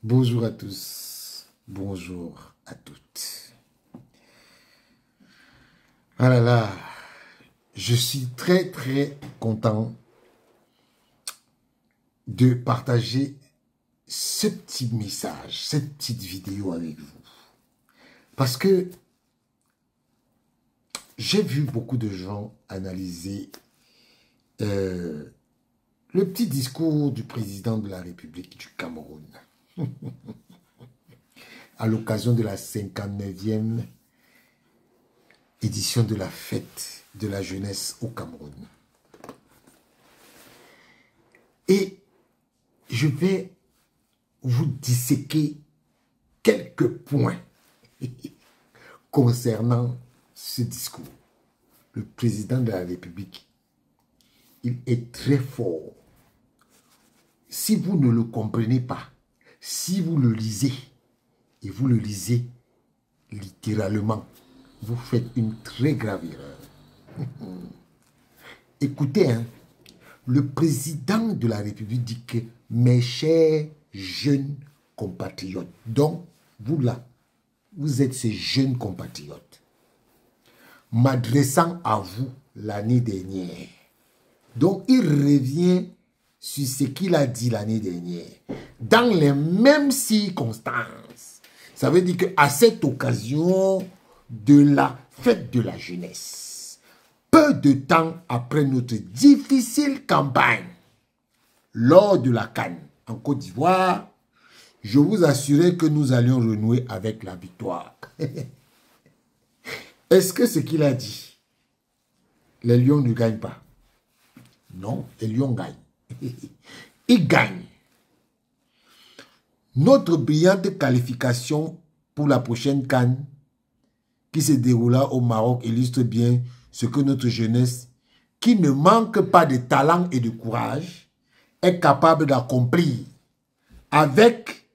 Bonjour à tous, bonjour à toutes. Ah là là, je suis très content de partager ce petit message, cette petite vidéo avec vous. Parce que j'ai vu beaucoup de gens analyser le petit discours du président de la République du Cameroun à l'occasion de la 59e édition de la fête de la jeunesse au Cameroun. Et je vais vous disséquer quelques points concernant ce discours. Le président de la République, il est très fort. Si vous ne le comprenez pas, si vous le lisez, et vous le lisez littéralement, vous faites une très grave erreur. Écoutez, hein, le président de la République dit que mes chers jeunes compatriotes, donc vous là, vous êtes ces jeunes compatriotes, m'adressant à vous l'année dernière. Donc il revient sur ce qu'il a dit l'année dernière, dans les mêmes circonstances. Ça veut dire qu'à cette occasion de la fête de la jeunesse, peu de temps après notre difficile campagne, lors de la CAN en Côte d'Ivoire, je vous assurais que nous allions renouer avec la victoire. Est-ce que ce qu'il a dit, les Lions ne gagnent pas? Non, les Lions gagnent. Ils gagnent. Notre brillante qualification pour la prochaine CAN qui se déroula au Maroc illustre bien ce que notre jeunesse, qui ne manque pas de talent et de courage, est capable d'accomplir avec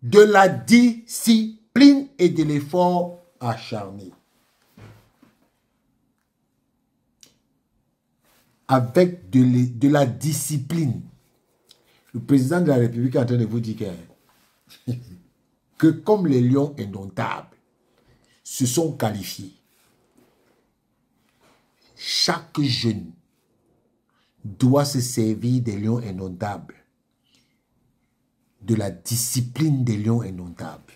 de la discipline et de l'effort acharné. Avec de la discipline. Le président de la République est en train de vous dire que comme les Lions indomptables se sont qualifiés, chaque jeune doit se servir des Lions indomptables, de la discipline des Lions indomptables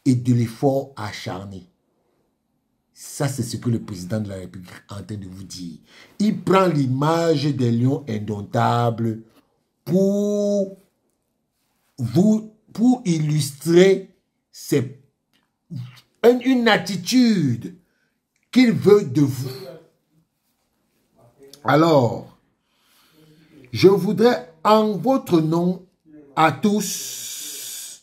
et de l'effort acharné. Ça, c'est ce que le président de la République est en train de vous dire. Il prend l'image des Lions indomptables pour illustrer une attitude qu'il veut de vous. Alors, je voudrais en votre nom à tous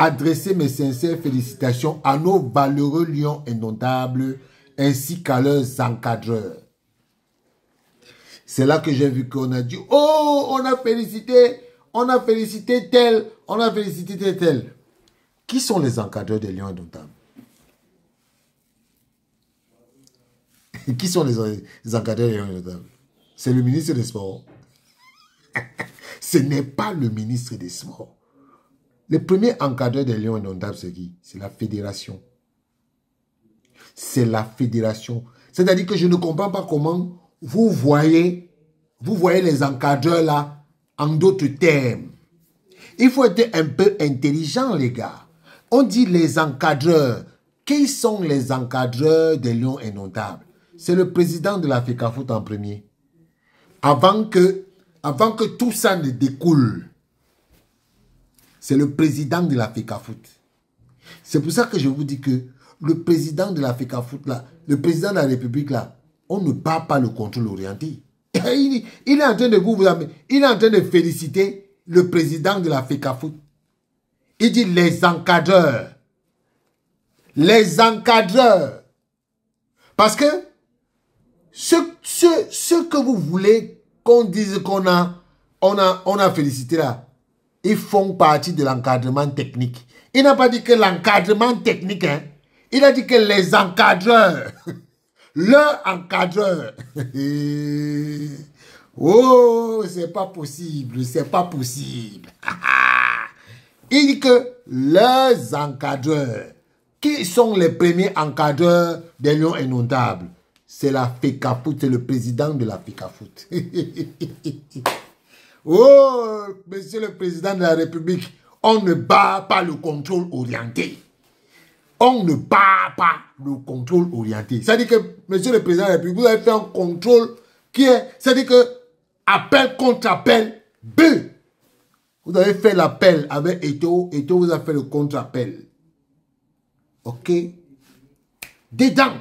adresser mes sincères félicitations à nos valeureux lions indomptables ainsi qu'à leurs encadreurs. C'est là que j'ai vu qu'on a dit « Oh, on a félicité tel, on a félicité tel. » Qui sont les encadreurs des lions indomptables? Qui sont les encadreurs des lions indomptables? C'est le ministre des Sports. Ce n'est pas le ministre des Sports. Le premier encadreur des Lions indomptables, c'est qui? C'est la fédération. C'est la fédération. C'est-à-dire que je ne comprends pas comment vous voyez les encadreurs là en d'autres termes. Il faut être un peu intelligent, les gars. On dit les encadreurs. Qui sont les encadreurs des Lions indomptables? C'est le président de la FECAFOOT en premier. Avant que tout ça ne découle. C'est le président de la FECAFOOT. C'est pour ça que je vous dis que le président de la FECAFOOT là, le président de la République là, on ne parle pas le contrôle orienté. Il est en train de il est en train de féliciter le président de la FECAFOOT. Il dit les encadreurs. Les encadreurs. Parce que ce que vous voulez qu'on dise qu'on a félicité là, ils font partie de l'encadrement technique. Il n'a pas dit que l'encadrement technique, hein. Il a dit que les encadreurs, leurs encadreurs. Oh, c'est pas possible, c'est pas possible. Il dit que les encadreurs, qui sont les premiers encadreurs des Lions Indomptables? C'est la FECAFOOT, c'est le président de la FECAFOOT. Oh, monsieur le président de la République, on ne bat pas le contrôle orienté. On ne bat pas le contrôle orienté. C'est-à-dire que, monsieur le président de la République, vous avez fait un contrôle qui est, c'est-à-dire que, appel contre appel, vous avez fait l'appel avec Eto'o, Eto'o vous a fait le contre-appel. Ok? Dedans.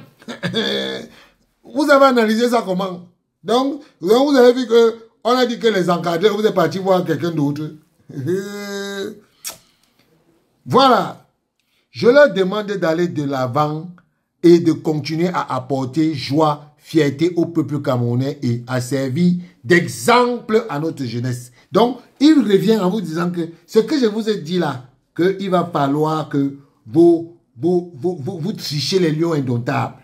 Vous avez analysé ça comment? Donc, vous avez vu que on a dit que les encadreurs, vous êtes parti voir quelqu'un d'autre. Voilà. Je leur demande d'aller de l'avant et de continuer à apporter joie, fierté au peuple camerounais et à servir d'exemple à notre jeunesse. Donc, il revient en vous disant que ce que je vous ai dit là, qu'il va falloir que vous trichez les Lions Indomptables.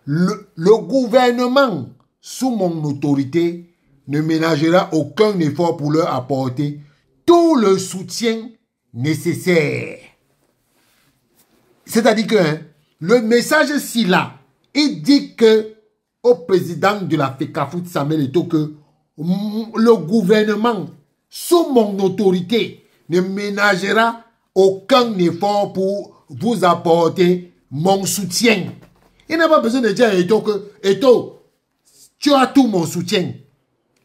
Le gouvernement, sous mon autorité, ne ménagera aucun effort pour leur apporter tout le soutien nécessaire. C'est-à-dire que le message-ci là, il dit que au président de la FECAFOOT, Samuel Eto'o, que le gouvernement, sous mon autorité, ne ménagera aucun effort pour vous apporter mon soutien. Il n'a pas besoin de dire à Eto'o que Eto'o, tu as tout mon soutien.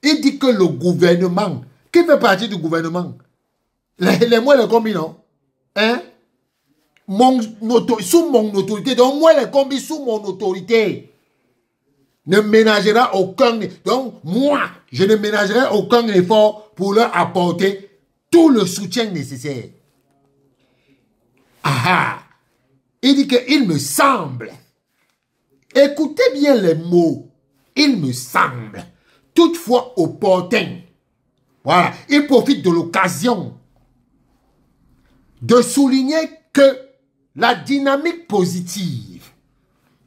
Il dit que le gouvernement, qui fait partie du gouvernement, les mots les combis, non? Hein? Sous mon autorité, donc moi les combis sous mon autorité ne ménagera aucun, donc moi je ne ménagerai aucun effort pour leur apporter tout le soutien nécessaire. Ah, il dit qu'il me semble, écoutez bien les mots, il me semble toutefois opportun, voilà, il profite de l'occasion de souligner que la dynamique positive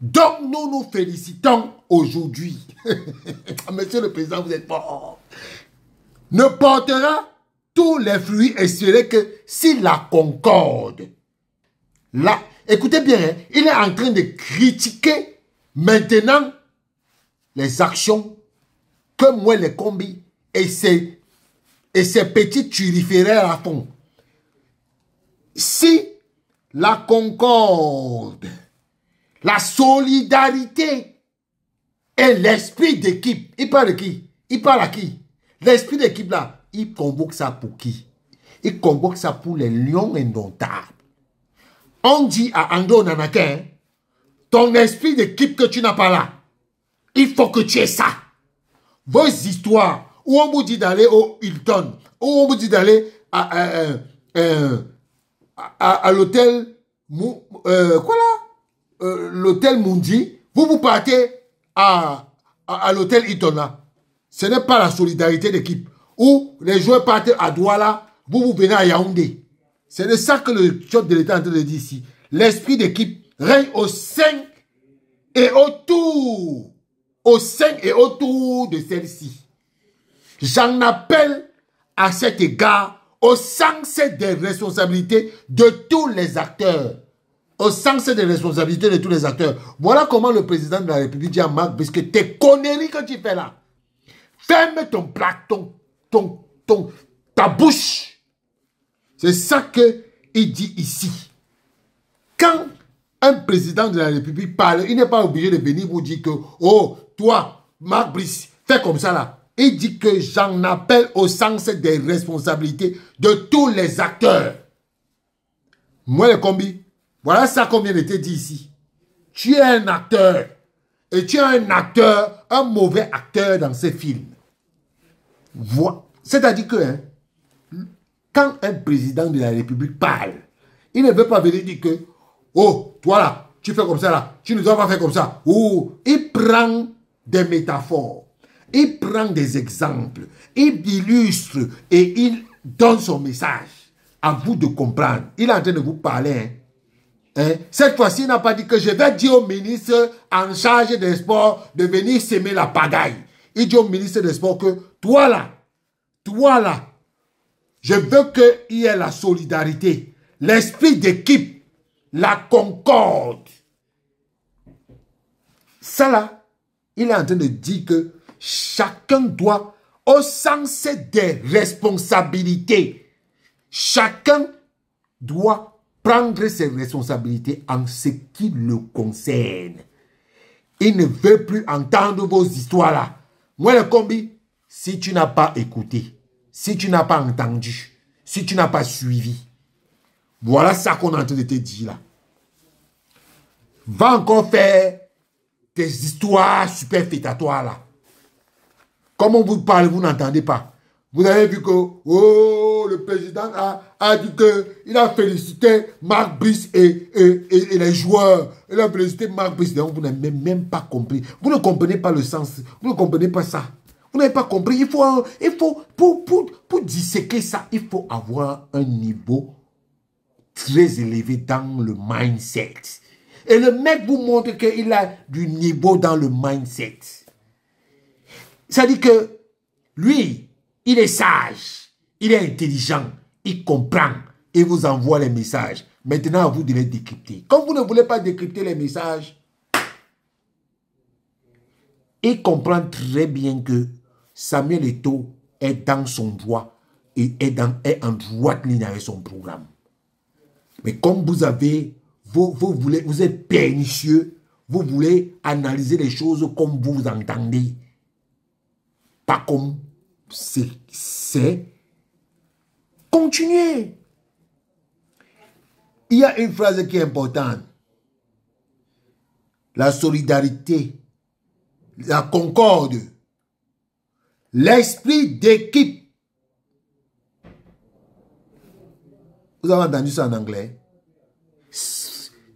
dont nous nous félicitons aujourd'hui, monsieur le président, vous êtes fort, ne portera tous les fruits espérés que si la concorde. Là, écoutez bien, hein, il est en train de critiquer maintenant les actions que moi les combis et ces petits turiféraires à fond. Si la concorde, la solidarité et l'esprit d'équipe, il parle de qui? Il parle à qui? L'esprit d'équipe là, il convoque ça pour qui? Il convoque ça pour les Lions Indomptables. On dit à Ando Nanakin, ton esprit d'équipe que tu n'as pas là, il faut que tu aies ça. Vos histoires, où on vous dit d'aller au Hilton, où on vous dit d'aller à l'hôtel, l'hôtel Mundi, vous partez à l'hôtel Hilton là. Ce n'est pas la solidarité d'équipe. Ou les joueurs partent à Douala, vous venez à Yaoundé. C'est de ça que le chef de l'État est en train de dire ici. L'esprit d'équipe règne au sein et autour. Au sein et autour de celle-ci. J'en appelle à cet égard au sens des responsabilités de tous les acteurs. Au sens des responsabilités de tous les acteurs. Voilà comment le président de la République dit à Marc, parce que tes conneries que tu fais là, ferme ton plat, ta bouche. C'est ça qu'il dit ici. Quand un président de la République parle, il n'est pas obligé de venir vous dire que, oh, toi, Marc Brice, fais comme ça là. Il dit que j'en appelle au sens des responsabilités de tous les acteurs. Moi, les combis, voilà ça qu'on vient de te dire ici. Tu es un acteur. Et tu es un acteur, un mauvais acteur dans ces films. C'est-à-dire que, hein, quand un président de la République parle, il ne veut pas venir dire que, oh, toi là, tu fais comme ça là, tu ne dois pas faire comme ça. Oh, il prend des métaphores, il prend des exemples, il illustre et il donne son message. À vous de comprendre. Il est en train de vous parler. Hein. Cette fois-ci, il n'a pas dit que je vais dire au ministre en charge des sports de venir s'aimer la pagaille. Il dit au ministre des Sports que toi là, je veux qu'il y ait la solidarité, l'esprit d'équipe, la concorde. Ça là, il est en train de dire que chacun doit, au sens des responsabilités, chacun doit prendre ses responsabilités en ce qui le concerne. Il ne veut plus entendre vos histoires là. Moi, le combi, si tu n'as pas écouté, si tu n'as pas entendu, si tu n'as pas suivi, voilà ça qu'on est en train de te dire là. Va encore faire tes histoires superfétatoires là. Comme on vous parle, vous n'entendez pas. Vous avez vu que le président a dit qu'il a félicité Marc Brice et les joueurs. Il a félicité Marc Brice. Donc vous n'avez même pas compris. Vous ne comprenez pas le sens. Vous ne comprenez pas ça. Vous n'avez pas compris. Il faut pour disséquer ça, il faut avoir un niveau très élevé dans le mindset. Et le mec vous montre qu'il a du niveau dans le mindset. Ça dit que lui, il est sage, il est intelligent, il comprend et vous envoie les messages. Maintenant, à vous de les décrypter. Comme vous ne voulez pas décrypter les messages, il comprend très bien que Samuel Eto'o est dans son droit et est en droite ligne avec son programme. Mais comme vous êtes pernicieux, vous voulez analyser les choses comme vous entendez. Pas comme c'est. Continuez. Il y a une phrase qui est importante. La solidarité, la concorde, l'esprit d'équipe. Vous avez entendu ça en anglais?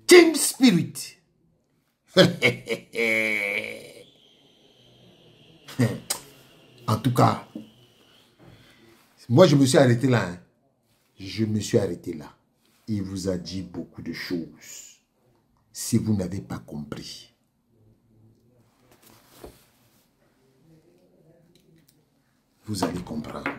Team spirit. En tout cas, moi je me suis arrêté là. Hein. Je me suis arrêté là. Il vous a dit beaucoup de choses. Si vous n'avez pas compris. Vous allez comprendre.